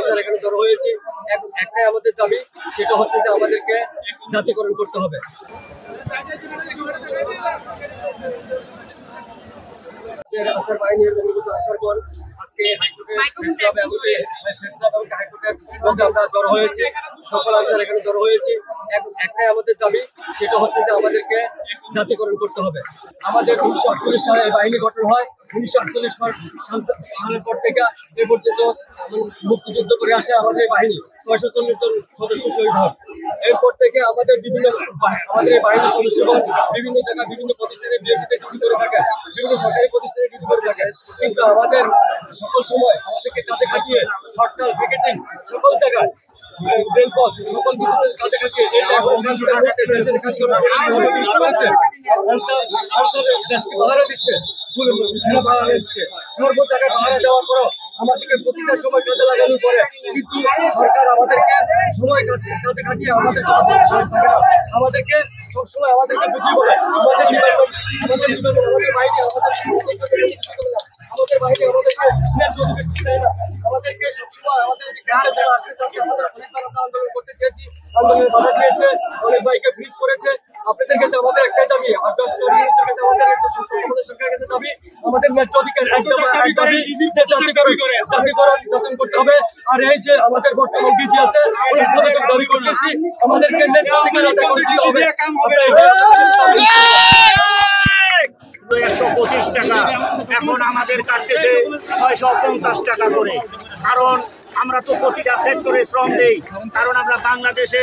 Answer এখানে জড়ো হয়েছি। একটাই আমাদের দাবি, সেটা হচ্ছে যে আমাদেরকে জাতীয়করণ করতে হবে। আনসার বাহিনীর আনসারগণ আজকে হাইকোর্টের প্রেস ক্লাব এবং হাইকোর্টের মধ্যে আমরা জড়ো হয়েছি। সকল আনসার এখানে জড়ো হয়েছি। একটাই আমাদের দাবি, সেটা হচ্ছে যে আমাদেরকে জাতীয়করণ করতে হবে। আমাদের 1948 সালে বাহিনী গঠন হয়। 1948 সালের পর থেকে এ পর্যন্ত মুক্তিযুদ্ধ করে আসে আমাদের বাহিনী। 640 জন সদস্য শহীদ হন। এরপর থেকে আমাদের এই বাহিনীর সদস্যগণ বিভিন্ন জায়গায় বিভিন্ন প্রতিষ্ঠানে বিএনপিতে ডিউটি করে থাকেন, বিভিন্ন সরকারি প্রতিষ্ঠানে ডিউটি করে থাকেন। কিন্তু আমাদের সকল সময় আমাদেরকে কাজে খাটিয়ে হরতাল, পিকেটিং, সকল জায়গায় রেলপথ, সকল কিছুতে কাজে খাটিয়ে দেশকে পাহারা দিচ্ছে, সর্ব জায়গায় পাহারা দেওয়ার পরও আমাদেরকে প্রতিটা সময় কাজে লাগানোর পরে কিন্তু সরকার আমাদেরকে সময় কাজে খাটিয়ে আমাদেরকে সবসময় আমাদেরকে বুঝিয়ে বলে আমাদের নির্বাচন, আমাদের বাহিনী আমাদেরকে দেয় না। আমাদেরকে সবসময় আমাদের যে কেন্দ্রে যারা আসতে চাচ্ছে, আমাদের অনেকবার আমরা আন্দোলন করতে চেয়েছি, আন্দোলনের বাধা দিয়েছে, অনেক ভাইকে ফ্রিজ করেছে। আপনাদের কাছে আমাদের একটাই দাবি, আমাদের সরকারের কাছে দাবি, আমাদের ন্যায্য অধিকার এক দাবি যে জাতীয়করণ যতন করতে হবে। আর এই যে আমাদের বর্তমান ডিজি আছে, দাবি করতেছি আমাদেরকে ন্যায্য অধিকার আদায় করে দিতে হবে। 125 টাকা, এখন আমাদের কাটতেছে 650 টাকা করে। কারণ আমরা তো প্রতিটা সেক্টরে শ্রম দেই, কারণ আমরা বাংলাদেশে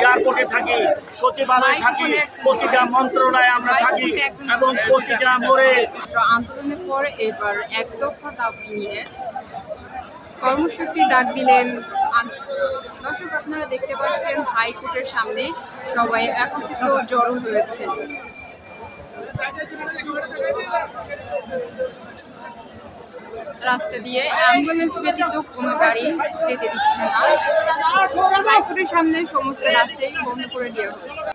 এয়ারপোর্টে থাকি, সচিবালয়ে থাকি, প্রতিটা মন্ত্রণালয়ে আমরা থাকি এবং প্রতিটা মোড়ে। আন্দোলনের পর এবার এক দফা দাবি নিয়ে কর্মসূচি ডাক দিলেন দর্শক। আপনারা দেখতে পাচ্ছেন হাইকোর্টের সামনে সবাই একত্রিত জড়ো হয়েছে। রাস্তা দিয়ে অ্যাম্বুলেন্স ব্যতীত কোনো গাড়ি যেতে দিচ্ছে না। হাইকোর্টের সামনে সমস্ত রাস্তাই বন্ধ করে দেওয়া হয়েছে।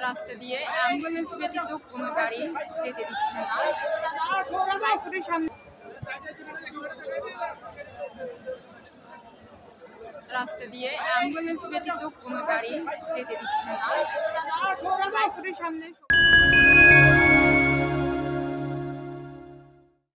রাস্তা দিয়ে অ্যাম্বুলেন্স ব্যতীত কোনো গাড়ি যেতে দিচ্ছে না। হাইকোর্টের সামনে রাস্তা দিয়ে অ্যাম্বুলেন্স ব্যতীত কোনো গাড়ি যেতে দিচ্ছে না। হাইকোর্টের সামনে